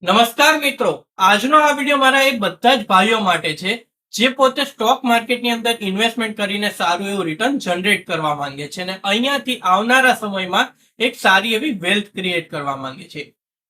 નમસ્કાર મિત્રો, આજનો આ વિડીયો મારા એ બધા જ ભાઈઓ માટે છે જે પોતે સ્ટોક માર્કેટની અંદર ઇન્વેસ્ટમેન્ટ કરીને સારું એવું રિટર્ન જનરેટ કરવા માંગે છે અને અહીંયાથી આવનારા સમયમાં એક સારી એવી વેલ્થ ક્રિએટ કરવા માંગે છે.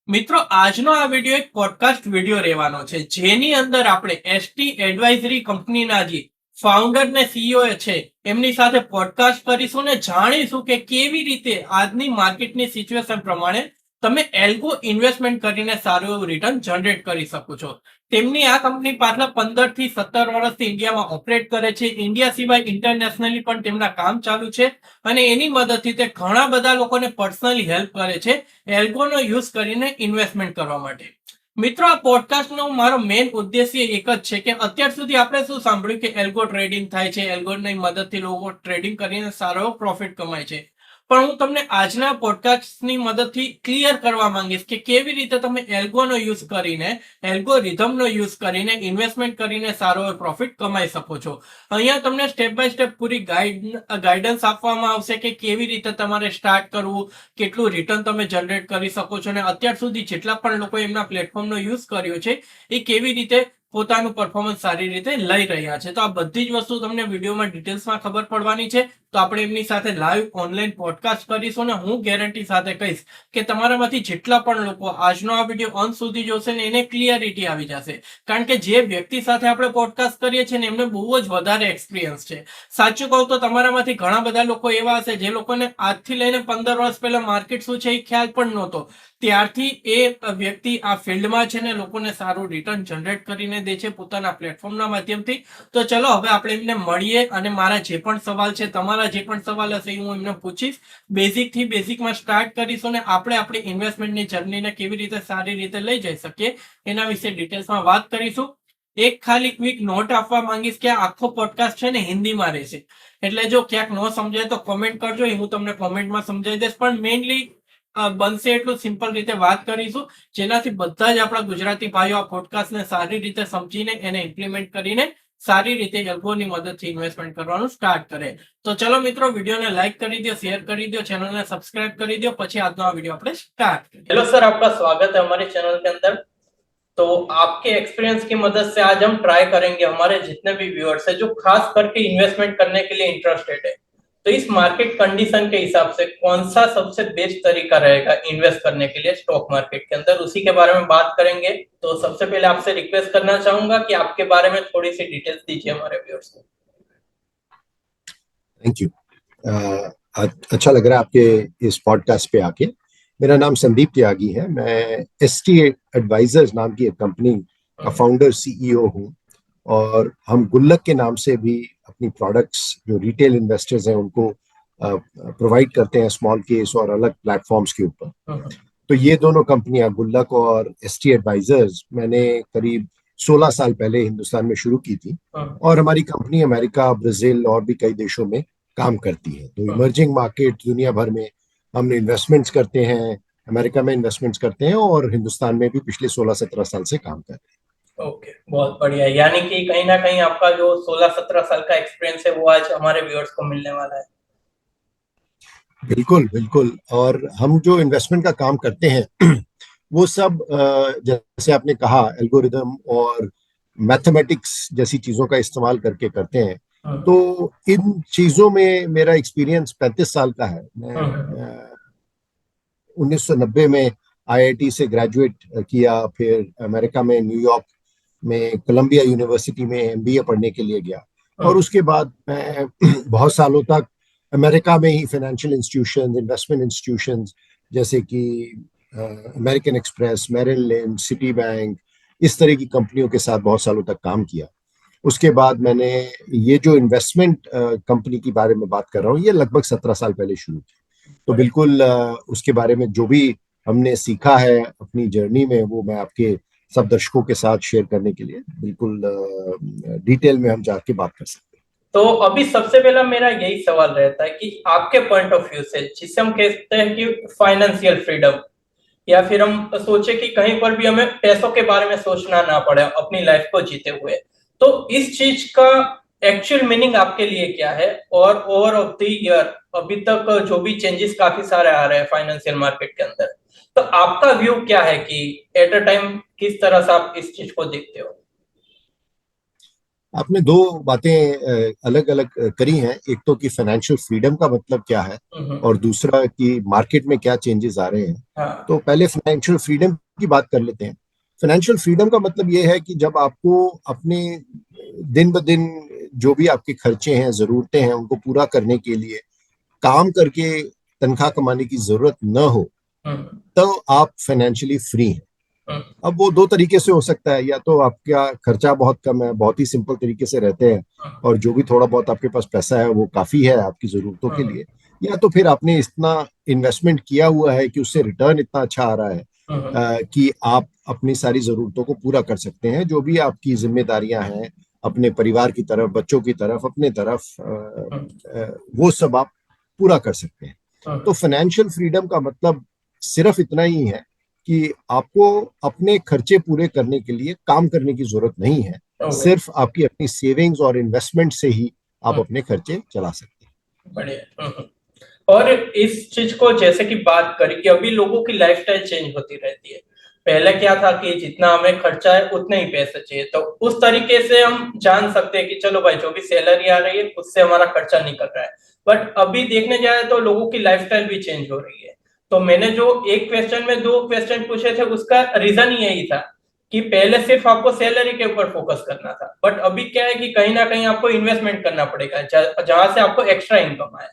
મિત્રો, આજનો આ વિડીયો એક પોડકાસ્ટ વિડીયો રહેવાનો છે જેની અંદર આપણે એસટી એડવાઇઝરી કંપનીના જે ફાઉન્ડર ને સીઈઓ છે એમની સાથે પોડકાસ્ટ કરીશું ને જાણીશું કે કેવી રીતે આજની માર્કેટની સિચ્યુએશન પ્રમાણે તમે એલ્ગો ઇન્વેસ્ટમેન્ટ કરીને સારું એવું રિટર્ન જનરેટ કરી શકો છો. તેમની આ કંપની પાછલા 15 થી 17 વર્ષથી ઇન્ડિયામાં ઓપરેટ કરે છે. ઇન્ડિયા સિવાય ઇન્ટરનેશનલી પણ તેમના કામ ચાલુ છે અને એની મદદથી તે ઘણા બધા લોકોને પર્સનલી હેલ્પ કરે છે એલ્ગોનો યુઝ કરીને ઇન્વેસ્ટમેન્ટ કરવા માટે. મિત્રો, આ પોડકાસ્ટનો મારો મેઇન ઉદ્દેશ્ય એક જ છે કે અત્યાર સુધી આપણે શું સાંભળ્યું કે એલ્ગો ટ્રેડિંગ થાય છે, એલ્ગોની મદદથી લોકો ટ્રેડિંગ કરીને સારો પ્રોફિટ કમાય છે. પણ હું તમને આજના પોડકાસ્ટની મદદથી ક્લિયર કરવા માંગીશ કે કેવી રીતે તમે એલ્ગોનો યુઝ કરીને, એલ્ગોરિધમનો યુઝ કરીને ઇન્વેસ્ટમેન્ટ કરીને સારો પ્રોફિટ કમાઈ શકો છો. અહીંયા તમને સ્ટેપ બાય સ્ટેપ પૂરી ગાઈડન્સ આપવામાં આવશે કે કેવી રીતે તમારે સ્ટાર્ટ કરવું, કેટલું રિટર્ન તમે જનરેટ કરી શકો છો અને અત્યાર સુધી જેટલા પણ લોકો એમના પ્લેટફોર્મનો યુઝ કર્યો છે એ કેવી રીતે પોતાનું પરફોર્મન્સ સારી રીતે લઈ રહ્યા છે. તો આ બધી જ વસ્તુ તમને વિડીયોમાં ડિટેલ્સમાં ખબર પડવાની છે. તો આપણે એમની સાથે લાઈવ ઓનલાઈન પોડકાસ્ટ કરીશું અને હું ગેરંટી સાથે કહીશ કે તમારામાંથી જેટલા પણ લોકો આજનો આ વિડીયો અંત સુધી જોશે ને એને ક્લિયરિટી આવી જશે. કારણ કે જે વ્યક્તિ સાથે આપણે પોડકાસ્ટ કરીએ છીએ ને એમને બહુ જ વધારે એક્સપિરિયન્સ છે. સાચું કહું તો તમારામાંથી ઘણા બધા લોકો એવા હશે જે લોકોને આજથી લઈને 15 વર્ષ પહેલા માર્કેટ શું છે એ ખ્યાલ પણ નહોતો. ત્યારથી એ વ્યક્તિ આ ફિલ્ડમાં છે ને લોકોને સારું રિટર્ન જનરેટ કરીને દે છે પોતાના પ્લેટફોર્મના માધ્યમથી. તો ચલો હવે આપણે એમને મળીએ અને મારા જે પણ સવાલ છે, તમારા જે પણ સવાલ હશે એ હું એમને પૂછીશ. બેઝિક થી બેઝિકમાં સ્ટાર્ટ કરીશું અને આપણે આપણી ઇન્વેસ્ટમેન્ટની જર્નીને કેવી રીતે સારી રીતે લઈ જઈ શકીએ એના વિશે ડિટેલ્સમાં વાત કરીશું. એક ખાલી ક્વિક નોટ આપવા માંગીશ કે આખો પોડકાસ્ટ છે ને હિન્દીમાં રહેશે, એટલે જો ક્યાંક ન સમજાય તો કોમેન્ટ કરજો, એ હું તમને કોમેન્ટમાં સમજાવી દઈશ. પણ મેઇનલી બનશે એટલું સિમ્પલ રીતે વાત કરીશું જેનાથી બધા જ આપણા ગુજરાતી ભાઈઓ આ પોડકાસ્ટને સારી રીતે સમજીને એને ઇમ્પ્લિમેન્ટ કરીને સારી રીતે એલ્ગોની મદદથી ઇન્વેસ્ટમેન્ટ કરવાનું સ્ટાર્ટ કરે. તો ચલો મિત્રો, વિડીયોને લાઈક કરી દો, શેર કરી દો, ચેનલને સબસ્ક્राइब કરી દો. પછી આજનો આ વિડીયો આપણે स्टार्ट करें. हेलो सर, आपका स्वागत है हमारे चैनल के अंदर. तो आपके एक्सपीरियंस की मदद से आज हम ट्राई करेंगे हमारे जितने भी व्यूअर्स हैं जो खास करके इन्वेस्टमेंट करने के लिए इंटरेस्टेड है, तो इस मार्केट कंडीशन के हिसाब से कौन सा सबसे बेस्ट तरीका रहेगा इन्वेस्ट करने के लिए स्टॉक मार्केट के अंदर, उसी के बारे में बात करेंगे. तो सबसे पहले आपसे रिक्वेस्ट करना चाहूंगा कि आपके बारे में थोड़ी सी डिटेल्स दीजिए हमारे व्यूअर्स को. Thank you. अच्छा लग रहा है आपके इस पॉडकास्ट पे आके. मेरा नाम संदीप त्यागी है. मैं एसटी एडवाइजर्स नाम की एक कंपनी का फाउंडर सीईओ हूँ और हम गुल्लक के नाम से भी अपनी प्रोडक्ट्स जो रिटेल इन्वेस्टर्स हैं उनको प्रोवाइड करते हैं स्मॉल केस और अलग प्लेटफॉर्म्स के ऊपर. तो ये दोनों कंपनियां गुल्लक और एसटी एडवाइजर्स मैंने करीब 16 साल पहले हिंदुस्तान में शुरू की थी और हमारी कंपनी अमेरिका, ब्राजील और भी कई देशों में काम करती है. तो इमर्जिंग मार्केट दुनिया भर में हमने इन्वेस्टमेंट्स करते हैं, अमेरिका में इन्वेस्टमेंट्स करते हैं और हिंदुस्तान में भी पिछले 16-17 साल से काम कर रहे हैं. ओके, बहुत बढ़िया. यानी कि कहीं ना कहीं आपका जो 16-17 साल का एक्सपीरियंस है वो आज हमारे व्यूअर्स को मिलने वाला है. बिल्कुल बिल्कुल. और हम जो इन्वेस्टमेंट का काम करते हैं वो सब जैसे आपने कहा एल्गोरिदम और मैथमेटिक्स जैसी चीजों का इस्तेमाल करके करते हैं. तो इन चीजों में मेरा एक्सपीरियंस 35 साल का है. मैं 1990 में आईआईटी से ग्रेजुएट किया, फिर अमेरिका में न्यूयॉर्क में कोलंबिया यूनिवर्सिटी में एमबीए पढ़ने के लिए गया और उसके बाद मैं बहुत सालों तक अमेरिका में ही फाइनेंशियल इंस्टीट्यूशंस, इन्वेस्टमेंट इंस्टीट्यूशंस जैसे कि American Express, Merrill Lynch, Citibank, इस तरह की कंपनियों के साथ बहुत सालों तक काम किया. उसके बाद मैंने ये जो इन्वेस्टमेंट कंपनी के बारे में बात कर रहा हूँ ये लगभग 17 साल पहले शुरू की. तो बिल्कुल उसके बारे में जो भी हमने सीखा है अपनी जर्नी में वो मैं आपके सब दर्शकों के साथ शेयर करने के लिए बिल्कुल डिटेल में हम जाके बात कर सकते हैं. तो अभी सबसे पहला मेरा यही सवाल रहता है कि आपके पॉइंट ऑफ व्यू से जिसे हम कहते हैं कि फाइनेंशियल फ्रीडम, या फिर हम सोचे कि कहीं पर भी हमें पैसों के बारे में सोचना ना पड़े अपनी लाइफ को जीते हुए, तो इस चीज का एक्चुअल मीनिंग आपके लिए क्या है? और ओवर ऑफ द ईयर अभी तक जो भी चेंजेस काफी सारे आ रहे हैं फाइनेंशियल मार्केट के अंदर, तो आपका व्यू क्या है कि एट अ टाइम किस तरह से आप इस चीज को देखते हो? आपने दो बातें अलग अलग करी हैं। एक तो कि फाइनेंशियल फ्रीडम का मतलब क्या है, हम्म। और दूसरा कि मार्केट में क्या चेंजेस आ रहे हैं। हाँ। तो पहले फाइनेंशियल फ्रीडम की बात कर लेते हैं। फाइनेंशियल फ्रीडम का मतलब ये है कि जब आपको अपने दिन ब दिन जो भी आपके खर्चे हैं, जरूरतें हैं, उनको पूरा करने के लिए काम करके तनख्वाह कमाने की जरूरत न हो, हम्म। तो आप फाइनेंशियली फ्री हैं। हम्म। अब वो दो तरीके से हो सकता है, या तो आपका खर्चा बहुत कम है, बहुत ही सिंपल तरीके से रहते हैं, और जो भी थोड़ा बहुत आपके पास पैसा है वो काफी है आपकी जरूरतों के हम्म। लिए, या तो फिर आपने इतना इन्वेस्टमेंट किया हुआ है कि उससे रिटर्न इतना अच्छा आ रहा है हम्म। कि आप अपनी सारी जरूरतों को पूरा कर सकते हैं। जो भी आपकी जिम्मेदारियां हैं अपने परिवार की तरफ, बच्चों की तरफ, अपने तरफ, हम्म। वो सब आप पूरा कर सकते हैं। तो हम्म। फाइनेंशियल फ्रीडम का मतलब सिर्फ इतना ही है कि आपको अपने खर्चे पूरे करने के लिए काम करने की जरूरत नहीं है। ओके। सिर्फ आपकी अपनी सेविंग्स और इन्वेस्टमेंट से ही आप अपने खर्चे चला सकते हैं। बढ़िया। और इस चीज को जैसे कि बात करी कि अभी लोगों की लाइफस्टाइल चेंज होती रहती है। पहले क्या था कि जितना हमें खर्चा है उतने ही पैसे चाहिए, तो उस तरीके से हम जान सकते हैं कि चलो भाई जो भी सैलरी आ रही है उससे हमारा खर्चा निकल रहा है। बट अभी देखने जाए तो लोगों की लाइफस्टाइल भी चेंज हो रही है। तो मैंने जो एक क्वेश्चन में दो क्वेश्चन पूछे थे उसका रीजन यही था कि पहले सिर्फ आपको सैलरी के ऊपर फोकस करना था, बट अभी क्या है कि कहीं ना कहीं आपको इन्वेस्टमेंट करना पड़ेगा जहां से आपको एक्स्ट्रा इनकम आए।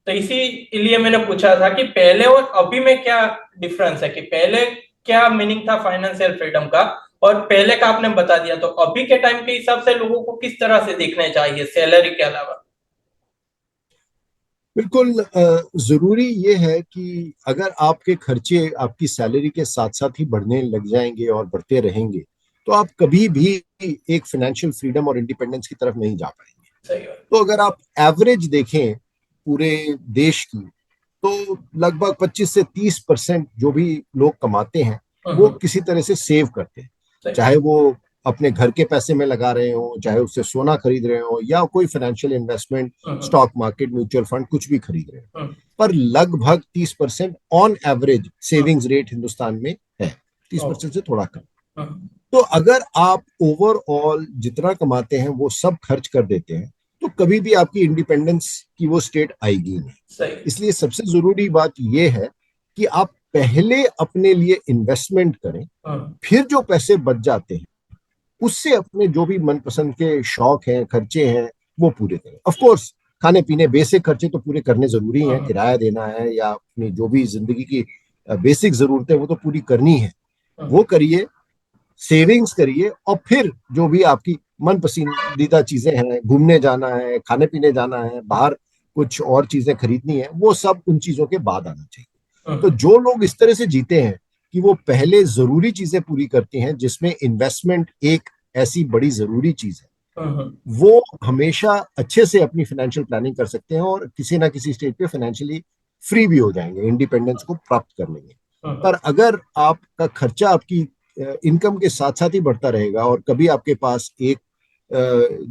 तो इसीलिए मैंने पूछा था कि पहले और अभी में क्या डिफरेंस है, कि पहले क्या मीनिंग था फाइनेंशियल फ्रीडम का, और पहले का आपने बता दिया, तो अभी के टाइम के हिसाब से लोगों को किस तरह से देखने चाहिए सैलरी के अलावा? बिल्कुल जरूरी ये है कि अगर आपके खर्चे आपकी सैलरी के साथ साथ ही बढ़ने लग जाएंगे और बढ़ते रहेंगे, तो आप कभी भी एक फाइनेंशियल फ्रीडम और इंडिपेंडेंस की तरफ नहीं जा पाएंगे। सही बात। तो अगर आप एवरेज देखें पूरे देश की, तो लगभग 25 से 30% जो भी लोग कमाते हैं वो हम्म। किसी तरह से सेव करते हैं। सही। चाहे वो अपने घर के पैसे में लगा रहे हो, चाहे उससे सोना खरीद रहे हो, या कोई फाइनेंशियल इन्वेस्टमेंट, हम्म। स्टॉक मार्केट, म्यूचुअल फंड, कुछ भी खरीद रहे हो। हम्म। पर लगभग 30% on average savings rate Hindustan में है, तीस ओ। परसेंट से थोड़ा कम। हम्म। तो अगर आप ओवरऑल जितना कमाते हैं वो सब खर्च कर देते हैं, तो कभी भी आपकी इंडिपेंडेंस की वो स्टेट आएगी नहीं। सही। इसलिए सबसे जरूरी बात यह है कि आप पहले अपने लिए इन्वेस्टमेंट करें, हम्म। फिर जो पैसे बच जाते हैं उससे अपने जो भी मनपसंद के शौक हैं, खर्चे हैं, वो पूरे करें। ऑफ कोर्स खाने पीने बेसिक खर्चे तो पूरे करने जरूरी हैं, हम्म। किराया देना है या अपनी जो भी जिंदगी की बेसिक जरूरतें वो तो पूरी करनी है, हम्म। वो करिए। सेविंग्स करिए, और फिर जो भी आपकी मन पसंदीदा चीजें हैं, घूमने जाना है, खाने पीने जाना है, बाहर कुछ और चीजें खरीदनी है, वो सब उन चीजों के बाद आना चाहिए। तो हम्म। जो लोग इस तरह से जीते हैं कि वो पहले जरूरी चीजें पूरी करते हैं, जिसमें इन्वेस्टमेंट एक ऐसी बड़ी जरूरी चीज है, हम्म। वो हमेशा अच्छे से अपनी फाइनेंशियल प्लानिंग कर सकते हैं और किसी ना किसी स्टेज पे फाइनेंशियली फ्री भी हो जाएंगे, इंडिपेंडेंस को प्राप्त कर लेंगे। हम्म। पर अगर आपका खर्चा आपकी इनकम के साथ साथ ही बढ़ता रहेगा, और कभी आपके पास एक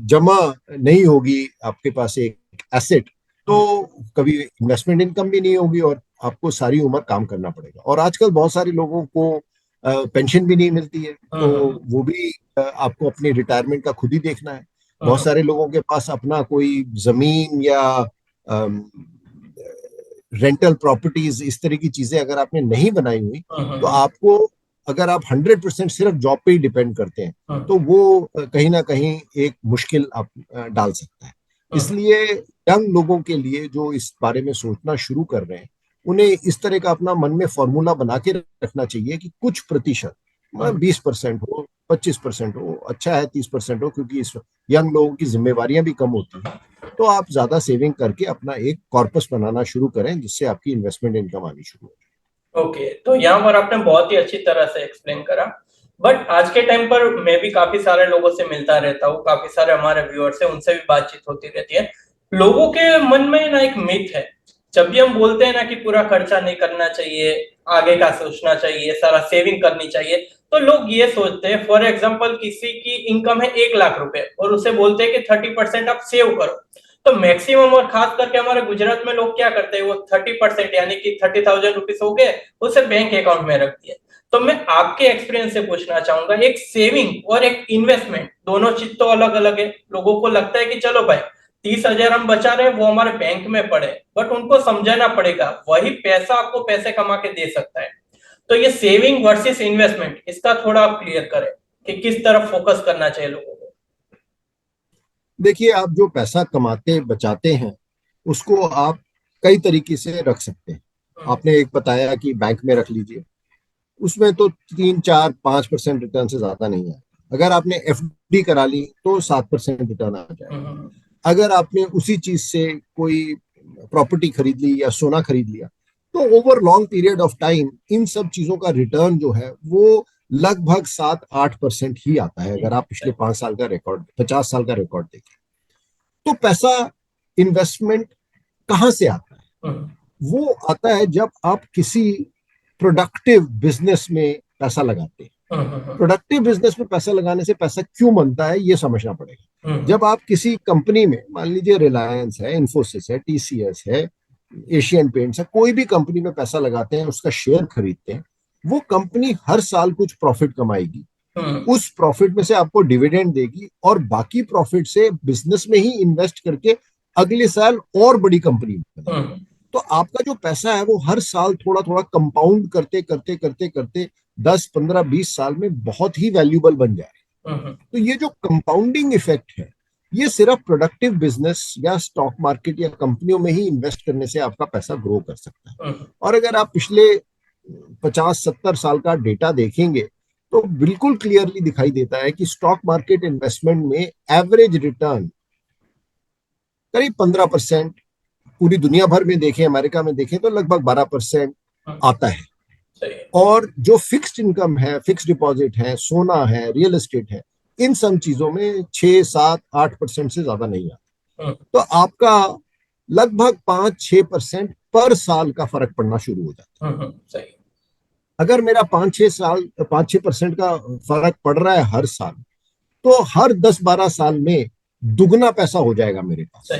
जमा नहीं होगी, आपके पास एक एसेट, तो हम्म। कभी इन्वेस्टमेंट इनकम भी नहीं होगी और आपको सारी उम्र काम करना पड़ेगा। और आजकल बहुत सारे लोगों को पेंशन भी नहीं मिलती है, तो हम्म। वो भी आपको अपनी रिटायरमेंट का खुद ही देखना है। बहुत हम्म। सारे लोगों के पास अपना कोई जमीन या रेंटल प्रॉपर्टीज, इस तरह की चीजें अगर आपने नहीं बनाई हुई, तो हम्म। आपको, अगर आप 100% सिर्फ जॉब पे ही डिपेंड करते हैं, हम्म। तो वो कहीं ना कहीं एक मुश्किल आप डाल सकता है। हम्म। इसलिए यंग लोगों के लिए जो इस बारे में सोचना शुरू कर रहे हैं, उन्हें इस तरह का अपना मन में फॉर्मूला बना के रखना चाहिए कि कुछ प्रतिशत, हम्म। 20% हो, 25% हो, अच्छा है 30% हो, क्योंकि इस यंग लोगों की जिम्मेवारियां भी कम होती हैं। तो आप ज्यादा सेविंग करके अपना एक कॉर्पस बनाना शुरू करें, जिससे आपकी इन्वेस्टमेंट इनकम आनी शुरू हो। ओके, तो यहाँ पर आपने बहुत ही अच्छी तरह से एक्सप्लेन करा। बट आज के टाइम पर मैं भी काफी सारे लोगों से मिलता रहता हूँ, काफी सारे हमारे व्यूअर्स हैं, उनसे भी बातचीत होती रहती है। लोगों के मन में ना एक मिथ है, जब भी हम बोलते हैं ना कि पूरा खर्चा नहीं करना चाहिए, आगे का सोचना चाहिए, सारा सेविंग करनी चाहिए, तो लोग ये सोचते हैं, फॉर एग्जाम्पल किसी की इनकम है 1 लाख रुपए और उसे बोलते हैं कि 30% आप सेव करो, तो मैक्सिमम और खास करके हमारे गुजरात में लोग क्या करते हैं, वो 30% यानी कि 30,000 रुपीज हो गए, उसे बैंक अकाउंट में रख दिए। तो मैं आपके एक्सपीरियंस से पूछना चाहूंगा, एक सेविंग और एक इन्वेस्टमेंट दोनों चीज तो अलग अलग है। लोगों को लगता है कि चलो भाई 30,000 हम बचा रहे हैं वो हमारे बैंक में पड़े, बट उनको समझाना पड़ेगा वही पैसा आपको पैसे कमा के दे सकता है। तो ये सेविंग वर्सेस इन्वेस्टमेंट, इसका थोड़ा आप क्लियर करें कि किस तरफ फोकस करना चाहिए लोगों को। देखिए, आप जो पैसा कमाते बचाते हैं उसको आप कई तरीके से रख सकते हैं। आपने एक बताया कि बैंक में रख लीजिए, उसमें तो 3 4 5% रिटर्न से ज्यादा नहीं है। अगर आपने एफडी करा ली तो 7% रिटर्न आ जाएगा। अगर आपने उसी चीज से कोई प्रॉपर्टी खरीद ली या सोना खरीद लिया तो over long period of time in सब चीजों का रिटर्न जो है वो लगभग 7 8% ही आता है। अगर आप पिछले 5 साल का रिकॉर्ड 50 साल का रिकॉर्ड देखें तो पैसा इन्वेस्टमेंट कहाँ से आता है? वो आता है जब आप किसी प्रोडक्टिव बिजनेस में पैसा लगाते हैं। प्रोडक्टिव बिजनेस में पैसा लगाने से पैसा क्यों बनता है ये समझना पड़ेगा। जब आप किसी कंपनी में, मान लीजिए रिलायंस है, इन्फोसिस है, टीसीएस है, एशियन पेंट्स है, कोई भी कंपनी में पैसा लगाते हैं, उसका शेयर खरीदते हैं, वो कंपनी हर साल कुछ प्रॉफिट कमाएगी, उस प्रॉफिट में से आपको डिविडेंड देगी और बाकी प्रॉफिट से बिजनेस में ही इन्वेस्ट करके अगले साल और बड़ी कंपनी बनाएगी। तो आपका जो पैसा है वो हर साल थोड़ा थोड़ा कंपाउंड करते करते करते करते 10 15 20 साल में बहुत ही वैल्यूबल बन जाए। तो ये जो कंपाउंडिंग इफेक्ट है ये सिर्फ प्रोडक्टिव बिजनेस या स्टॉक मार्केट या कंपनियों में ही इन्वेस्ट करने से आपका पैसा ग्रो कर सकता है। और अगर आप पिछले 50 70 साल का डेटा देखेंगे तो बिल्कुल क्लियरली दिखाई देता है कि स्टॉक मार्केट इन्वेस्टमेंट में एवरेज रिटर्न करीब 15%, पूरी दुनिया भर में देखें, अमेरिका में देखें तो लगभग 12% आता है। और जो फिक्स्ड इनकम है, फिक्स्ड डिपॉजिट है, सोना है, रियल एस्टेट है, इन सब चीजों में 6 7 8% से ज्यादा नहीं आता। तो आपका लगभग 5 6% पर साल का फर्क पड़ना शुरू हो जाता है। अगर मेरा 5 6% का फर्क पड़ रहा है हर साल, तो हर 10 12 साल में दुगना पैसा हो जाएगा मेरे पास।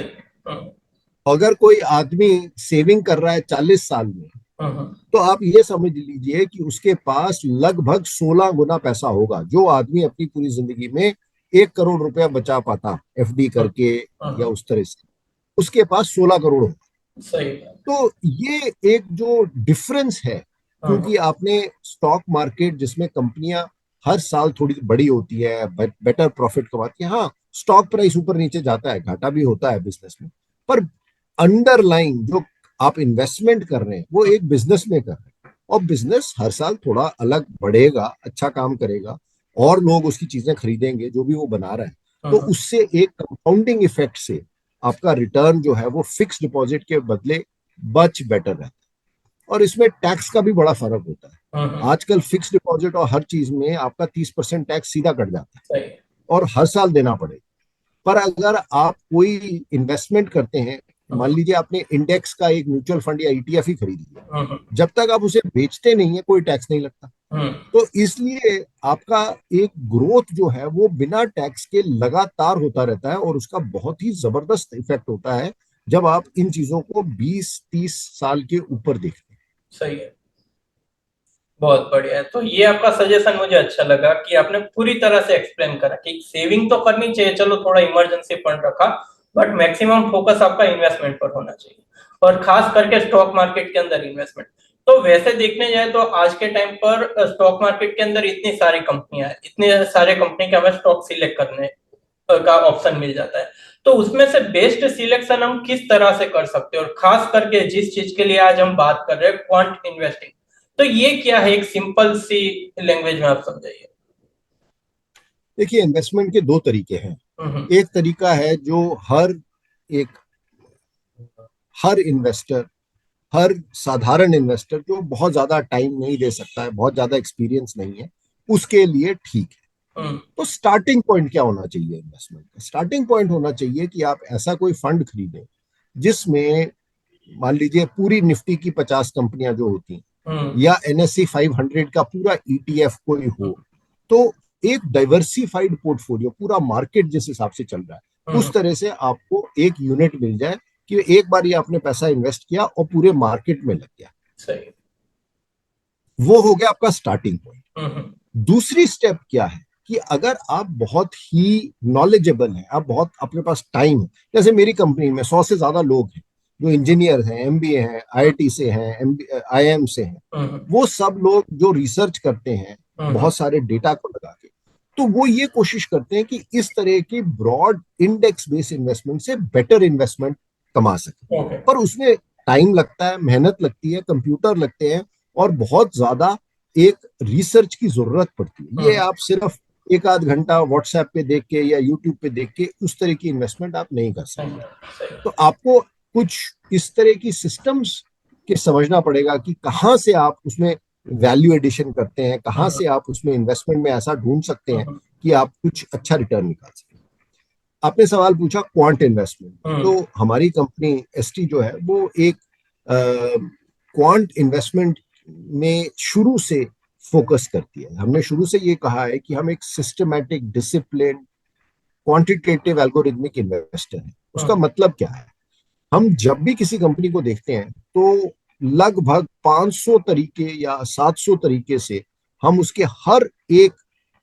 अगर कोई आदमी सेविंग कर रहा है 40 साल में, तो आप ये समझ लीजिए कि उसके पास लगभग 16 गुना पैसा होगा। जो आदमी अपनी पूरी जिंदगी में 1 करोड़ रुपया बचा पाता एफडी करके या उस तरह से, उसके पास 16 करोड़ होगा। तो ये एक जो डिफरेंस है, क्योंकि आपने स्टॉक मार्केट जिसमें कंपनियां हर साल थोड़ी बड़ी होती है, बेटर प्रॉफिट कमाती है, हाँ स्टॉक प्राइस ऊपर नीचे जाता है, घाटा भी होता है बिजनेस में, पर अंडरलाइन जो आप इन्वेस्टमेंट कर रहे हैं वो एक बिजनेस में कर रहे हैं, और बिजनेस हर साल थोड़ा अलग बढ़ेगा, अच्छा काम करेगा और लोग उसकी चीजें खरीदेंगे जो भी वो बना रहा है। तो उससे एक कंपाउंडिंग इफेक्ट से आपका रिटर्न जो है वो फिक्स डिपॉजिट के बदले मच बेटर रहता है। और इसमें टैक्स का भी बड़ा फर्क होता है। आजकल फिक्स डिपॉजिट और हर चीज में आपका 30% टैक्स सीधा कट जाता है और हर साल देना पड़ेगा। पर अगर आप कोई इन्वेस्टमेंट करते हैं, मान लीजिए आपने इंडेक्स का एक म्यूचुअल फंड या ईटीएफ ही खरीद लिया, जब तक आप उसे बेचते नहीं है कोई टैक्स नहीं लगता। तो इसलिए आपका एक ग्रोथ जो है वो बिना टैक्स के लगातार होता रहता है और उसका बहुत ही जबरदस्त इफेक्ट होता है जब आप इन चीजों को 20 30 साल के ऊपर देखते हैं। सही है, बहुत बढ़िया है। तो ये आपका सजेशन मुझे अच्छा लगा कि आपने पूरी तरह से एक्सप्लेन करा कि सेविंग तो करनी चाहिए, चलो थोड़ा इमरजेंसी फंड रखा, बट मैक्सिमम फोकस आपका इन्वेस्टमेंट पर होना चाहिए, और खास करके स्टॉक मार्केट के अंदर इन्वेस्टमेंट। तो वैसे देखने जाए तो आज के टाइम पर स्टॉक मार्केट के अंदर इतनी सारी कंपनियां हैं, इतने सारे कंपनी के हमें स्टॉक सिलेक्ट करने का ऑप्शन मिल जाता है। तो उसमें से बेस्ट सिलेक्शन हम किस तरह से कर सकते हैं, और खास करके जिस चीज के लिए आज हम बात कर रहे हैं क्वांट इन्वेस्टिंग, तो ये क्या है, एक सिंपल सी लैंग्वेज में आप समझाइए। देखिए, इन्वेस्टमेंट के दो तरीके हैं। एक तरीका है जो हर इन्वेस्टर, हर साधारण इन्वेस्टर जो बहुत ज्यादा टाइम नहीं दे सकता है, बहुत ज्यादा एक्सपीरियंस नहीं है, उसके लिए ठीक है। तो स्टार्टिंग पॉइंट क्या होना चाहिए इन्वेस्टमेंट का? स्टार्टिंग पॉइंट होना चाहिए कि आप ऐसा कोई फंड खरीदें जिसमें मान लीजिए पूरी निफ्टी की 50 कंपनियां जो होती हैं, या एनएससी 500 का पूरा ईटीएफ कोई हो, तो एक डाइवर्सिफाइड पोर्टफोलियो, पूरा मार्केट जिस हिसाब से चल रहा है उस तरह से आपको एक यूनिट मिल जाए कि एक बार ये आपने पैसा इन्वेस्ट किया और पूरे मार्केट में लग गया। सही। वो हो गया आपका स्टार्टिंग पॉइंट। हम्म। दूसरी स्टेप क्या है कि अगर आप बहुत ही नॉलेजेबल हैं, आप बहुत अपने पास टाइम है, जैसे मेरी कंपनी में 100 से ज्यादा लोग हैं जो इंजीनियर हैं, एमबीए हैं, आईआईटी से हैं, आईआईएम से हैं, वो सब लोग जो रिसर्च करते हैं बहुत सारे डेटा को लगा के, तो वो ये कोशिश करते हैं कि इस तरह की ब्रॉड इंडेक्स बेस्ड इन्वेस्टमेंट से बेटर इन्वेस्टमेंट कमा सके। ओके। पर उसमें टाइम लगता है, मेहनत लगती है, कंप्यूटर लगते हैं और बहुत ज्यादा एक रिसर्च की जरूरत पड़ती है। ये आप सिर्फ एक आध घंटा व्हाट्सएप पे देख के या यूट्यूब पे देख के उस तरह की इन्वेस्टमेंट आप नहीं कर सकते। तो आपको कुछ इस तरह की सिस्टम्स के समझना पड़ेगा कि कहाँ से आप उसमें वैल्यू एडिशन करते हैं, कहाँ से आप उसमें इन्वेस्टमेंट में ऐसा ढूंढ सकते हैं कि आप कुछ अच्छा रिटर्न निकाल सकें। आपने सवाल पूछा क्वांट इन्वेस्टमेंट, तो हमारी कंपनी एसटी जो है वो एक क्वांट इन्वेस्टमेंट में शुरू से फोकस करती है। हमने शुरू से ये कहा है कि हम एक systematic, discipline, quantitative algorithmic investor हैं। उसका मतलब क्या है? हम जब भी किसी कंपनी को देखते हैं तो लगभग 500 तरीके या 700 तरीके से हम उसके हर एक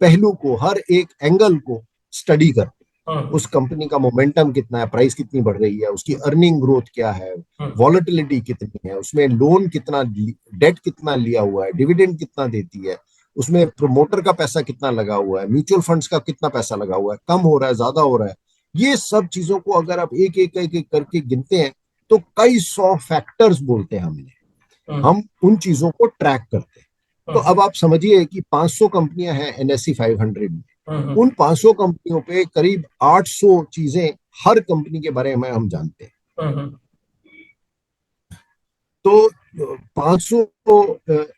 पहलू को, हर एक एंगल को स्टडी करते हैं। उस कंपनी का मोमेंटम कितना है, प्राइस कितनी बढ़ रही है, उसकी अर्निंग ग्रोथ क्या है, वॉलेटिलिटी कितनी है, उसमें लोन कितना, डेट कितना लिया हुआ है, डिविडेंड कितना देती है, उसमें प्रोमोटर का पैसा कितना लगा हुआ है, म्यूचुअल फंड्स का कितना पैसा लगा हुआ है, कम हो रहा है, ज्यादा हो रहा है। ये सब चीजों को अगर आप एक एक एक एक करके गिनते हैं तो कई 100 फैक्टर्स बोलते हैं हम उन चीजों को ट्रैक करते हैं। तो अब आप समझिए कि 500 कंपनियां हैं एनएससी 500 में, उन 500 कंपनियों पे करीब 800 चीजें हर कंपनी के बारे में हम जानते हैं। तो 500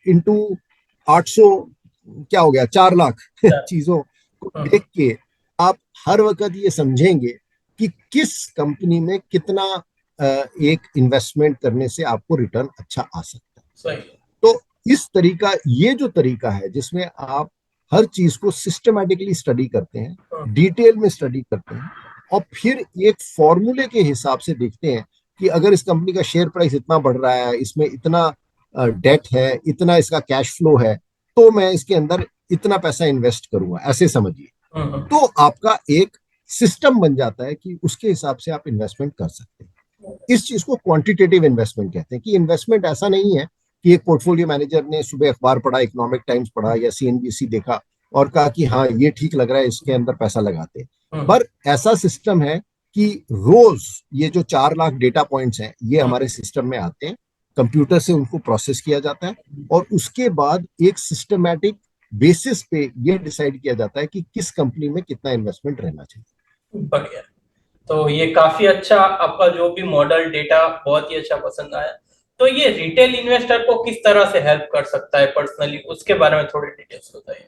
इंटू 800 क्या हो गया, 4 लाख चीजों को देख के आप हर वक्त ये समझेंगे कि किस कंपनी में कितना एक इन्वेस्टमेंट करने से आपको रिटर्न अच्छा आ सकता है। तो इस तरीका, ये जो तरीका है जिसमें आप हर चीज को सिस्टमैटिकली स्टडी करते हैं, डिटेल में स्टडी करते हैं और फिर एक फॉर्मूले के हिसाब से देखते हैं कि अगर इस कंपनी का शेयर प्राइस इतना बढ़ रहा है, इसमें इतना डेट है, इतना इसका कैश फ्लो है, तो मैं इसके अंदर इतना पैसा इन्वेस्ट करूंगा, ऐसे समझिए। तो आपका एक सिस्टम बन जाता है कि उसके हिसाब से आप इन्वेस्टमेंट कर सकते हैं। इस चीज को क्वांटिटेटिव इन्वेस्टमेंट कहते हैं कि इन्वेस्टमेंट ऐसा नहीं है कि एक पोर्टफोलियो मैनेजर ने सुबह अखबार पढ़ा, इकोनॉमिक टाइम्स पढ़ा या सीएनबीसी देखा और कहा कि हाँ ये ठीक लग रहा है, इसके अंदर पैसा लगाते हैं। पर ऐसा सिस्टम है कि रोज ये जो 4 लाख डेटा पॉइंट्स हैं ये हमारे सिस्टम में आते हैं, कंप्यूटर से उनको प्रोसेस किया जाता है और उसके बाद एक सिस्टमैटिक बेसिस पे ये डिसाइड किया जाता है कि किस कंपनी में कितना इन्वेस्टमेंट रहना चाहिए। बढ़िया। तो ये काफी अच्छा, आपका जो भी मॉडल डेटा बहुत ही अच्छा पसंद आया। तो ये रिटेल इन्वेस्टर को किस तरह से हेल्प कर सकता है पर्सनली, उसके बारे में थोड़ी डिटेल्स बताइए।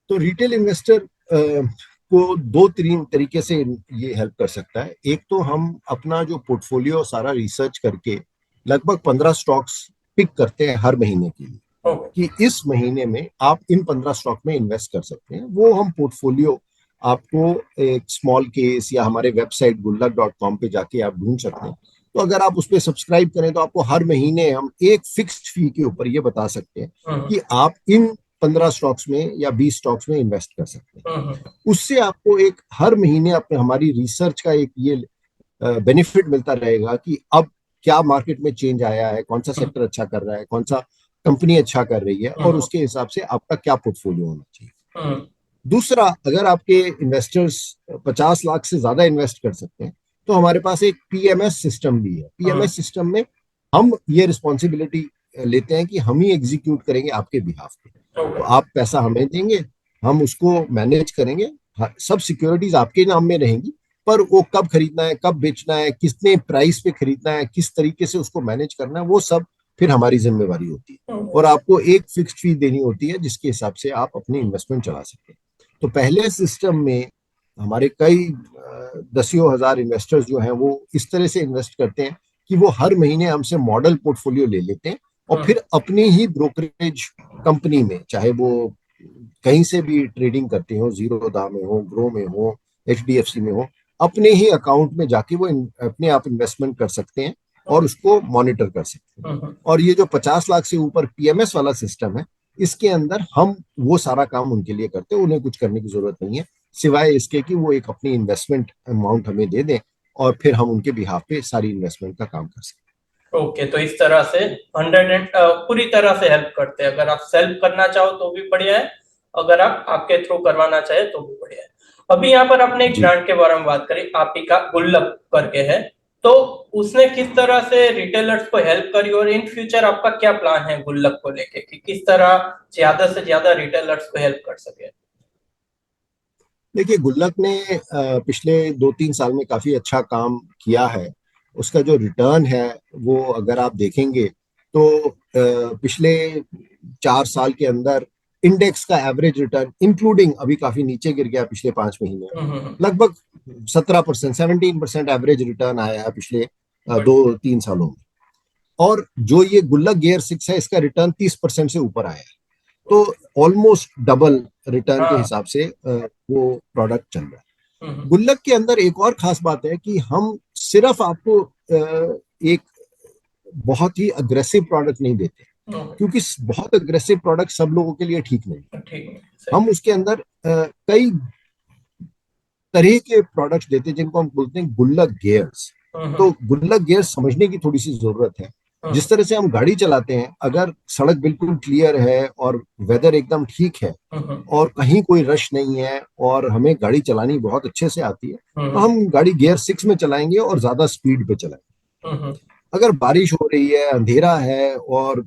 तो रिटेल इन्वेस्टर को 2-3 तरीके से ये हेल्प कर सकता है। एक तो हम अपना जो पोर्टफोलियो सारा रिसर्च करके लगभग 15 स्टॉक्स पिक करते हैं हर महीने के लिए कि इस महीने में आप इन 15 स्टॉक में इन्वेस्ट कर सकते हैं। वो हम पोर्टफोलियो आपको एक स्मॉल केस या हमारे वेबसाइट गुल्लक.com पे जाके आप ढूंढ सकते हैं। तो अगर आप उस पर सब्सक्राइब करें तो आपको हर महीने हम एक फिक्स्ड फी के ऊपर ये बता सकते हैं कि आप इन 15 स्टॉक्स में या 20 स्टॉक्स में इन्वेस्ट कर सकते हैं। उससे आपको एक हर महीने अपने हमारी रिसर्च का एक ये बेनिफिट मिलता रहेगा कि अब क्या मार्केट में चेंज आया है, कौन सा सेक्टर अच्छा कर रहा है, कौन सा कंपनी अच्छा कर रही है और उसके हिसाब से आपका क्या पोर्टफोलियो होना चाहिए। दूसरा, अगर आपके इन्वेस्टर्स 50 लाख से ज्यादा इन्वेस्ट कर सकते हैं तो हमारे पास एक पीएमएस सिस्टम भी है। पीएमएस सिस्टम में हम ये रिस्पॉन्सिबिलिटी लेते हैं कि हम ही एग्जीक्यूट करेंगे आपके बिहाफ पे। तो आप पैसा हमें देंगे, हम उसको मैनेज करेंगे, सब सिक्योरिटीज आपके नाम में रहेंगी, पर वो कब खरीदना है, कब बेचना है, कितने प्राइस पे खरीदना है, किस तरीके से उसको मैनेज करना है, वो सब फिर हमारी जिम्मेवारी होती है और आपको एक फिक्स्ड फी देनी होती है जिसके हिसाब से आप अपनी इन्वेस्टमेंट चला सकते हैं। तो पहले सिस्टम में हमारे कई दसियों हजार इन्वेस्टर्स जो हैं वो इस तरह से इन्वेस्ट करते हैं कि वो हर महीने हमसे मॉडल पोर्टफोलियो ले लेते हैं और फिर अपनी ही ब्रोकरेज कंपनी में, चाहे वो कहीं से भी ट्रेडिंग करते हो, जीरोधा में हो, ग्रो में हो HDFC में हो, अपने ही अकाउंट में जाके वो अपने आप इन्वेस्टमेंट कर सकते हैं और उसको मॉनिटर कर सकते हैं। और ये जो 50 लाख से ऊपर PMS वाला सिस्टम है, इसके अंदर हम वो सारा काम उनके लिए करते हैं, उन्हें कुछ करने की जरूरत नहीं है, सिवाय इसके कि वो एक अपनी इन्वेस्टमेंट अमाउंट हमें दे दें और फिर हम उनके बिहाफ पे सारी इन्वेस्टमेंट का काम कर सकते हैं। ओके, तो इस तरह से 100 पूरी तरह से हेल्प करते हैं। अगर आप सेल्फ करना चाहो तो भी बढ़िया है, अगर आप आपके थ्रू करवाना चाहे तो भी बढ़िया है। अभी यहाँ पर आपने एक जी, ब्रांड के बारे में बात करी, आप ही का गुल्लक करके है, तो उसने किस तरह से रिटेलर्स को हेल्प करी और इन फ्यूचर आपका क्या प्लान है गुल्लक को लेके कि किस तरह ज्यादा से ज्यादा रिटेलर्स को हेल्प कर सके? देखिए गुल्लक ने पिछले 2-3 साल में काफी अच्छा काम किया है। उसका जो रिटर्न है वो अगर आप देखेंगे तो पिछले 4 साल के अंदर इंडेक्स का एवरेज रिटर्न इंक्लूडिंग अभी काफी नीचे गिर गया पिछले 5 महीने में, लगभग 17%, 17% एवरेज रिटर्न आया है पिछले 2-3 सालों में। और जो ये गुल्लक गियर 6 है, इसका रिटर्न 30% से ऊपर आया है, तो ऑलमोस्ट डबल रिटर्न के हाँ। हिसाब से वो प्रोडक्ट चल रहा है। गुल्लक के अंदर एक और खास बात है कि हम सिर्फ आपको एक बहुत ही अग्रेसिव प्रोडक्ट नहीं देते, क्योंकि बहुत अग्रेसिव प्रोडक्ट सब लोगों के लिए ठीक नहीं है। ठीक हम उसके अंदर कई तरह के प्रोडक्ट्स देते हैं जिनको हम बोलते हैं गुल्लक गियर्स। तो गुल्लक गियर्स समझने की थोड़ी सी जरूरत है। जिस तरह से हम गाड़ी चलाते हैं, अगर सड़क बिल्कुल क्लियर है और वेदर एकदम ठीक है और कहीं कोई रश नहीं है और हमें गाड़ी चलानी बहुत अच्छे से आती है, तो हम गाड़ी गियर 6 में चलाएंगे और ज्यादा स्पीड पे चलाएंगे। अगर बारिश हो रही है, अंधेरा है और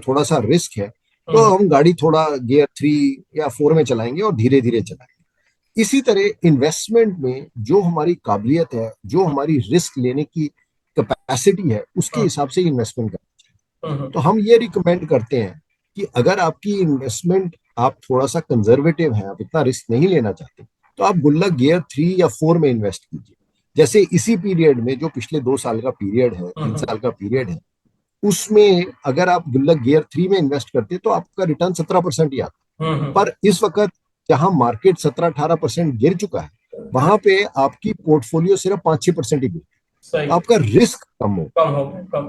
थोड़ा सा रिस्क है, तो हम गाड़ी थोड़ा गियर 3 या 4 में चलाएंगे और धीरे धीरे चलाएंगे। इसी तरह इन्वेस्टमेंट में जो हमारी काबिलियत है, जो हमारी रिस्क लेने की कैपेसिटी है, उसके हिसाब से इन्वेस्टमेंट करना चाहिए। तो हम ये रिकमेंड करते हैं कि अगर आपकी इन्वेस्टमेंट, आप थोड़ा सा कंजर्वेटिव हैं, आप इतना रिस्क नहीं लेना चाहते, तो आप गुल्लक गियर 3 या 4 में इन्वेस्ट कीजिए। जैसे इसी पीरियड में, जो पिछले 2 साल का पीरियड है, 3 साल का पीरियड है, उसमें अगर आप गुल्लक गियर 3 में इन्वेस्ट करते हैं तो आपका रिटर्न 17% ही आता है। पर इस वक्त जहां मार्केट 17-18% गिर चुका है, वहां पे आपकी पोर्टफोलियो सिर्फ 5-6% ही गिरी, तो आपका रिस्क कम हो। कम।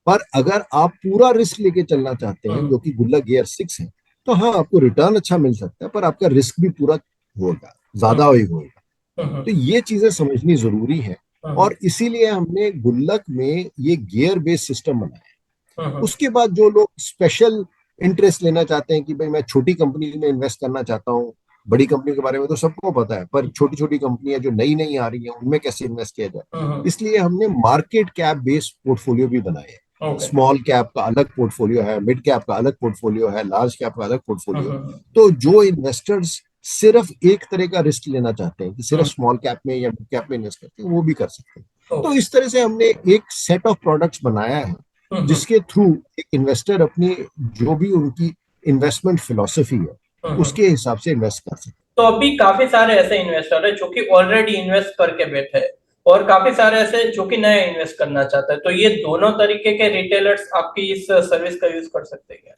पर अगर आप पूरा रिस्क लेके चलना चाहते हैं, जो कि गुल्लक गियर 6 है, तो हाँ, आपको रिटर्न अच्छा मिल सकता है, पर आपका रिस्क भी पूरा होगा, ज्यादा ही होगा। तो ये चीजें समझनी जरूरी है, और इसीलिए हमने गुल्लक में ये गियर बेस्ड सिस्टम बनाया है। उसके बाद जो लोग स्पेशल इंटरेस्ट लेना चाहते हैं कि भाई मैं छोटी कंपनी में इन्वेस्ट करना चाहता हूँ, बड़ी कंपनी के बारे में तो सबको पता है, पर छोटी छोटी कंपनियां जो नई नई आ रही हैं उनमें कैसे इन्वेस्ट किया जाए, इसलिए हमने मार्केट कैप बेस्ड पोर्टफोलियो भी बनाए हैं। स्मॉल कैप का अलग पोर्टफोलियो है, मिड कैप का अलग पोर्टफोलियो है, लार्ज कैप का अलग पोर्टफोलियो। तो जो इन्वेस्टर्स सिर्फ एक तरह का रिस्क लेना चाहते हैं कि सिर्फ स्मॉल कैप में या मिड कैप में इन्वेस्ट करते हैं, वो भी कर सकते हैं। तो इस तरह से हमने एक सेट ऑफ प्रोडक्ट्स बनाया है जिसके थ्रू एक इन्वेस्टर अपनी जो भी उनकी इन्वेस्टमेंट फिलॉसफी है उसके हिसाब से इन्वेस्ट कर सकते हैं। तो अभी काफी सारे ऐसे इन्वेस्टर है जो कि ऑलरेडी इन्वेस्ट करके बैठे हैं, और काफी सारे ऐसे जो कि नया इन्वेस्ट करना चाहते हैं, तो ये दोनों तरीके के रिटेलर्स आपकी इस सर्विस का यूज कर सकते हैं क्या?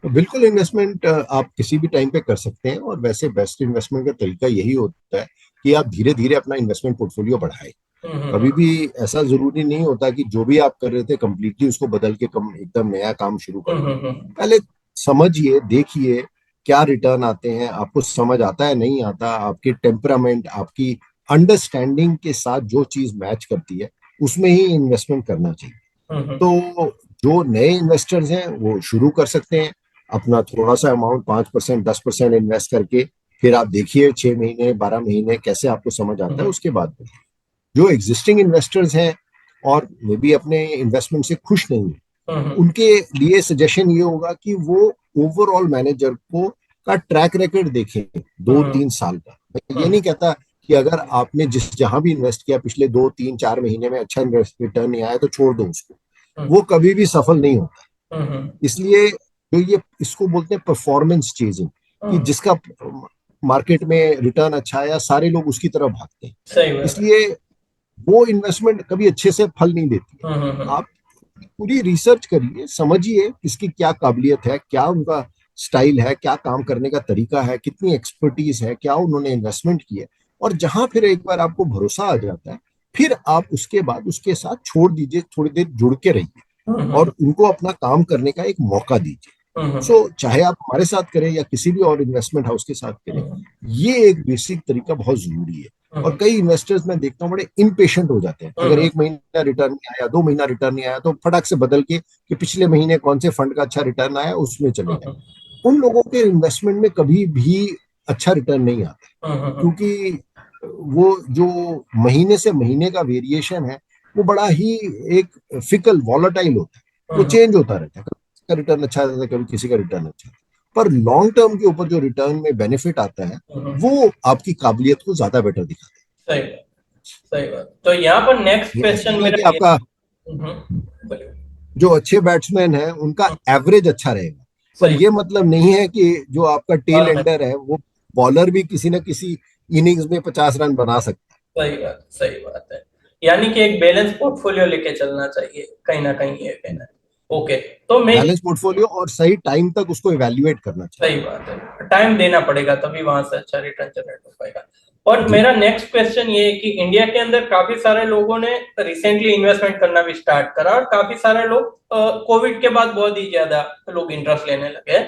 तो बिल्कुल, इन्वेस्टमेंट आप किसी भी टाइम पे कर सकते हैं, और वैसे बेस्ट इन्वेस्टमेंट का तरीका यही होता है कि आप धीरे धीरे अपना इन्वेस्टमेंट पोर्टफोलियो बढ़ाएं। कभी भी ऐसा जरूरी नहीं होता कि जो भी आप कर रहे थे कंप्लीटली उसको बदल के एकदम नया काम शुरू कर दो। पहले समझिए, देखिए क्या रिटर्न आते हैं, आपको समझ आता है नहीं आता, आपके टेम्परामेंट, आपकी अंडरस्टैंडिंग के साथ जो चीज मैच करती है उसमें ही इन्वेस्टमेंट करना चाहिए। तो जो नए इन्वेस्टर्स हैं वो शुरू कर सकते हैं अपना थोड़ा सा अमाउंट, 5%, 10% इन्वेस्ट करके, फिर आप देखिए 6 महीने, 12 महीने कैसे आपको समझ आता है, उसके बाद जो एग्जिस्टिंग इन्वेस्टर्स हैं और मे बी अपने इन्वेस्टमेंट से खुश नहीं है, उनके लिए सजेशन ये होगा कि वो ओवरऑल मैनेजर को का ट्रैक रिकॉर्ड देखें 2-3 साल का। मैं ये नहीं कहता कि अगर आपने जहां भी इन्वेस्ट किया पिछले 2-3-4 महीने में अच्छा रिटर्न नहीं आया तो छोड़ दो उसको, वो कभी भी सफल नहीं होता। इसलिए जो ये इसको बोलते हैं परफॉर्मेंस चेजिंग, कि जिसका मार्केट में रिटर्न अच्छा आया सारे लोग उसकी तरफ भागते हैं, इसलिए वो इन्वेस्टमेंट कभी अच्छे से फल नहीं देती है। आप पूरी रिसर्च करिए, समझिए किसकी क्या काबिलियत है, क्या उनका स्टाइल है, क्या काम करने का तरीका है, कितनी एक्सपर्टीज है, क्या उन्होंने इन्वेस्टमेंट की है। और जहां फिर एक बार आपको भरोसा आ जाता है, फिर आप उसके बाद उसके साथ छोड़ दीजिए, थोड़ी देर जुड़ के रहिए और उनको अपना काम करने का एक मौका दीजिए। चाहे आप हमारे साथ करें या किसी भी और इन्वेस्टमेंट हाउस के साथ करें, ये एक बेसिक तरीका बहुत जरूरी है। और कई इन्वेस्टर्स मैं देखता हूँ बड़े इम्पेशेंट हो जाते हैं, अगर 1 महीना रिटर्न नहीं आया, 2 महीना रिटर्न नहीं आया, तो फटाक से बदल के कि पिछले महीने कौन से फंड का अच्छा रिटर्न आया उसमें चले जाए। उन लोगों के इन्वेस्टमेंट में कभी भी अच्छा रिटर्न नहीं आता, क्योंकि वो जो महीने से महीने का वेरिएशन है वो बड़ा ही एक फिकल वॉलेटाइल होता है, वो चेंज होता रहता है, कभी किसी का रिटर्न अच्छा आता है, कभी किसी का रिटर्न अच्छा आता है। पर लॉन्ग टर्म के ऊपर जो रिटर्न में बेनिफिट आता है वो आपकी काबिलियत को ज्यादा बेटर दिखाता सही बात, सही बात। तो यहाँ पर नेक्स्ट है। ऐसा क्वेश्चन नहीं है कि मेरा आपका बोलिए। जो अच्छे बैट्समैन है उनका एवरेज अच्छा रहेगा, पर सही ये मतलब नहीं है कि जो आपका टेल बात, एंडर है वो बॉलर भी किसी न किसी इनिंग्स में 50 रन बना सकता सही बात है। यानी कि एक बैलेंस पोर्टफोलियो लेके चलना चाहिए, कहीं ना कहीं ये कहना है। ओके, तो है। मैं, बैलेंस पोर्टफोलियो और सही टाइम तक उसको इवेल्युएट करना चाहिए। सही बात है, टाइम देना पड़ेगा तभी वहां से अच्छा रिटर्न जनरेट हो पाएगा। और जी। मेरा नेक्स्ट क्वेश्चन ये है कि इंडिया के अंदर काफी सारे लोगों ने रिसेंटली इन्वेस्टमेंट करना भी स्टार्ट करा और काफी सारे लोग कोविड के बाद बहुत ही ज्यादा लोग इंटरेस्ट लेने लगे।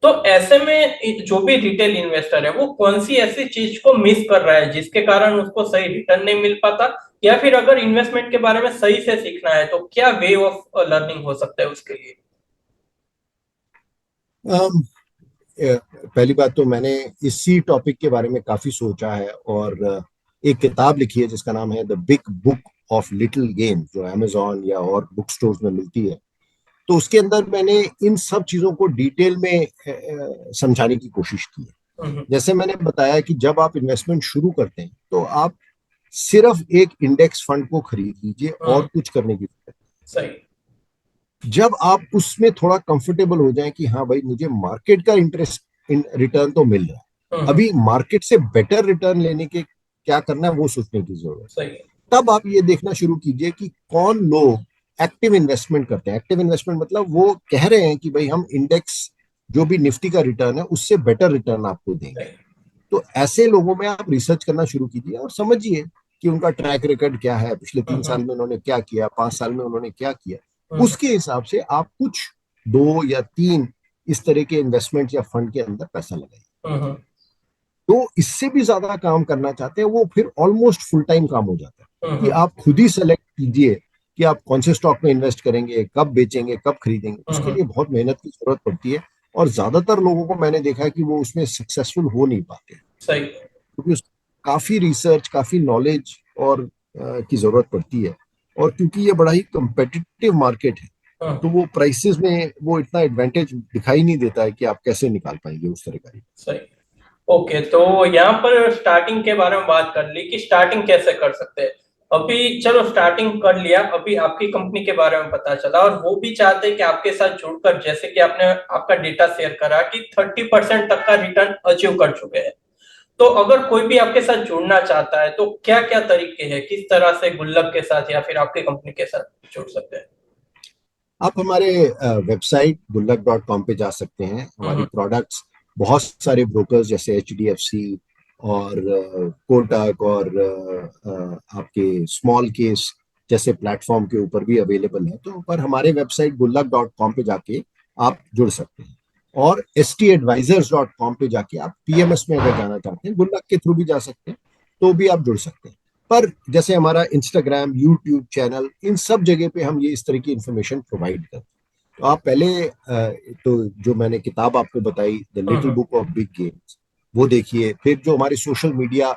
तो ऐसे में जो भी रिटेल इन्वेस्टर है वो कौन सी ऐसी चीज को मिस कर रहा है जिसके कारण उसको सही रिटर्न नहीं मिल पाता, या फिर अगर इन्वेस्टमेंट के बारे में सही से सीखना है तो क्या वे ऑफ लर्निंग हो सकता है उसके लिए? अम, पहली बात तो मैंने इसी टॉपिक के बारे में काफी सोचा है और एक किताब लिखी है जिसका नाम है the big book of little game, जो अमेजोन या और बुक स्टोर्स में मिलती है। तो उसके अंदर मैंने इन सब चीजों को डिटेल में समझाने की कोशिश की है। जैसे मैंने बताया कि जब आप इन्वेस्टमेंट शुरू करते हैं तो आप सिर्फ एक इंडेक्स फंड को खरीद लीजिए और कुछ करने की जरूरत सही। नहीं। जब आप उसमें थोड़ा कंफर्टेबल हो जाए कि हाँ भाई मुझे मार्केट का इंटरेस्ट इन रिटर्न तो मिल रहा है, अभी मार्केट से बेटर रिटर्न लेने के क्या करना है वो सोचने की जरूरत है। सही। तब आप ये देखना शुरू कीजिए कि कौन लोग एक्टिव इन्वेस्टमेंट करते हैं। एक्टिव इन्वेस्टमेंट मतलब वो कह रहे हैं कि भाई हम इंडेक्स जो भी निफ्टी का रिटर्न है उससे बेटर रिटर्न आपको देंगे। तो ऐसे लोगों में आप रिसर्च करना शुरू कीजिए और समझिए कि उनका ट्रैक रिकॉर्ड क्या है, पिछले 3 साल में उन्होंने क्या किया, 5 साल में उन्होंने क्या किया। उसके हिसाब से आप कुछ 2 या 3 इस तरह के इन्वेस्टमेंट या फंड के अंदर पैसा लगाइए। तो इससे भी ज्यादा काम करना चाहते हैं वो फिर ऑलमोस्ट फुल टाइम काम हो जाता है कि आप खुद ही सेलेक्ट कीजिए कि आप कौन से स्टॉक में इन्वेस्ट करेंगे, कब बेचेंगे, कब खरीदेंगे। उसके लिए बहुत मेहनत की जरूरत पड़ती है और ज्यादातर लोगों को मैंने देखा है कि वो उसमें सक्सेसफुल हो नहीं पाते, सही। क्योंकि काफी रिसर्च, काफी नॉलेज और की जरूरत पड़ती है। और क्योंकि ये बड़ा ही कंपेटिटिव मार्केट है तो वो प्राइसेस में वो इतना एडवांटेज दिखाई नहीं देता है कि आप कैसे निकाल पाएंगे उस तरह का। सही। ओके, तो यहाँ पर स्टार्टिंग के बारे में बात कर ली कि स्टार्टिंग कैसे कर सकते हैं। अभी चलो स्टार्टिंग कर लिया, अभी आपकी कंपनी के बारे में पता चला और वो भी चाहते हैं कि आपके साथ जुड़कर, जैसे कि आपने आपका डेटा शेयर करा कि 30% तक का रिटर्न अचीव कर चुके हैं। तो अगर कोई भी आपके साथ जुड़ना चाहता है तो क्या क्या तरीके हैं, किस तरह से गुल्लक के साथ या फिर आपकी कंपनी के साथ जुड़ सकते हैं? आप हमारे वेबसाइट gullak.com पे जा सकते हैं। हमारी प्रोडक्ट्स बहुत सारे ब्रोकर्स जैसे HDFC और कोटक और आपके स्मॉल केस जैसे प्लेटफॉर्म के ऊपर भी अवेलेबल है। तो पर हमारे वेबसाइट gullak.com पे जाके आप जुड़ सकते हैं और stadvisors.com पे जाके आप PMS में अगर जाना चाहते हैं, गुल्लक के थ्रू भी जा सकते हैं, तो भी आप जुड़ सकते हैं। पर जैसे हमारा इंस्टाग्राम, यूट्यूब चैनल, इन सब जगह पे हम ये इस तरह की इंफॉर्मेशन प्रोवाइड करते हैं। तो आप पहले तो जो मैंने किताब आपको बताई the little book of big games वो देखिए। फिर जो हमारे सोशल मीडिया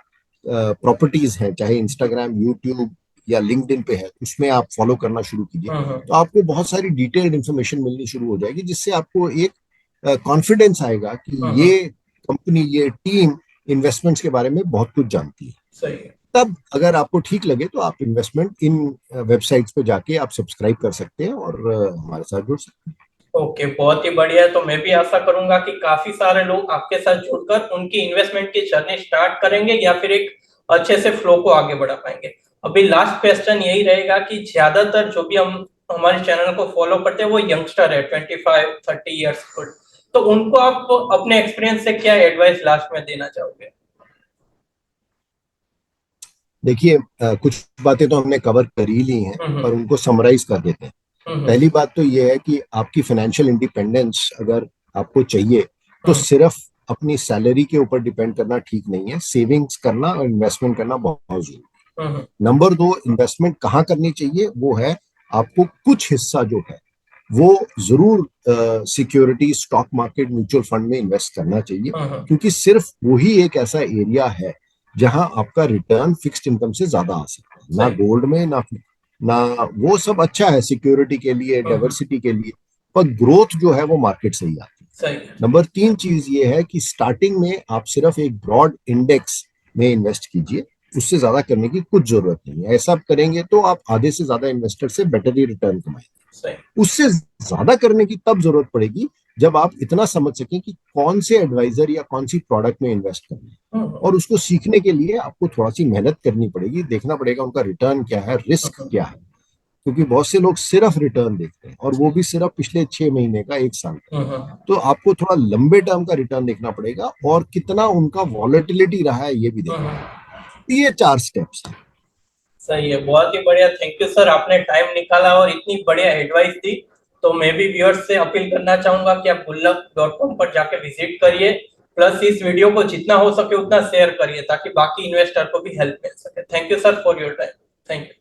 प्रॉपर्टीज हैं, चाहे इंस्टाग्राम, यूट्यूब या लिंक्डइन पे है, उसमें आप फॉलो करना शुरू कीजिए। तो आपको बहुत सारी डिटेल्ड इंफॉर्मेशन मिलनी शुरू हो जाएगी, जिससे आपको एक कॉन्फिडेंस आएगा कि ये कंपनी, ये टीम इन्वेस्टमेंट्स के बारे में बहुत कुछ जानती है। सही है। तब अगर आपको ठीक लगे तो आप इन्वेस्टमेंट इन वेबसाइट्स पे जाके आप सब्सक्राइब कर सकते हैं और हमारे साथ जुड़ सकते हैं। ओके, बहुत ही बढ़िया। तो मैं भी आशा करूंगा कि काफी सारे लोग आपके साथ जुड़कर उनकी इन्वेस्टमेंट की जर्नी स्टार्ट करेंगे या फिर एक अच्छे से फ्लो को आगे बढ़ा पाएंगे। अभी लास्ट क्वेश्चन यही रहेगा कि ज्यादातर जो भी हम हमारे चैनल को फॉलो करते हैं वो यंगस्टर है, 25-30 ईयर्स ओल्ड। तो उनको आप अपने एक्सपीरियंस से क्या एडवाइस लास्ट में देना चाहोगे? देखिए, कुछ बातें तो हमने कवर कर ही ली हैं, पर उनको समराइज कर देते हैं। पहली बात तो ये है कि आपकी फाइनेंशियल इंडिपेंडेंस अगर आपको चाहिए तो सिर्फ अपनी सैलरी के ऊपर डिपेंड करना ठीक नहीं है। सेविंग्स करना और इन्वेस्टमेंट करना बहुत जरूरी है। नंबर 2, इन्वेस्टमेंट कहाँ करनी चाहिए, वो है आपको कुछ हिस्सा जो है वो जरूर security, stock market, mutual fund में इन्वेस्ट करना चाहिए, क्योंकि सिर्फ वही एक ऐसा एरिया है जहां आपका रिटर्न फिक्स्ड इनकम से ज्यादा आ सकता है। ना गोल्ड में, ना वो सब अच्छा है सिक्योरिटी के लिए, डाइवर्सिटी के लिए, पर ग्रोथ जो है वो मार्केट से ही आती है। नंबर 3 चीज ये है कि स्टार्टिंग में आप सिर्फ एक ब्रॉड इंडेक्स में इन्वेस्ट कीजिए, उससे ज्यादा करने की कुछ जरूरत नहीं है। ऐसा करेंगे तो आप आधे से ज्यादा इन्वेस्टर से बेटर ही रिटर्न कमाएंगे। उससे ज्यादा करने की तब जरूरत पड़ेगी जब आप इतना समझ सकें कि कौन से एडवाइजर या कौन सी प्रोडक्ट में इन्वेस्ट करना है, और उसको सीखने के लिए आपको थोड़ा सी मेहनत करनी पड़ेगी, देखना पड़ेगा उनका रिटर्न क्या है, रिस्क क्या है, क्योंकि बहुत से लोग सिर्फ रिटर्न देखते हैं और वो भी सिर्फ पिछले 6 महीने का, 1 साल का। तो आपको थोड़ा लंबे टर्म का रिटर्न देखना पड़ेगा और कितना उनका वॉलेटिलिटी रहा है ये भी देखना पड़ेगा। ये 4 स्टेप्स हैं। सही है, बहुत ही बढ़िया। थैंक यू सर, आपने टाइम निकाला और इतनी बढ़िया एडवाइस दी। तो मैं भी व्यूअर्स से अपील करना चाहूंगा कि आप गुल्लक.com पर जाके विजिट करिए, प्लस इस वीडियो को जितना हो सके उतना शेयर करिए ताकि बाकी इन्वेस्टर को भी हेल्प मिल सके। Thank you sir for your time. Thank you.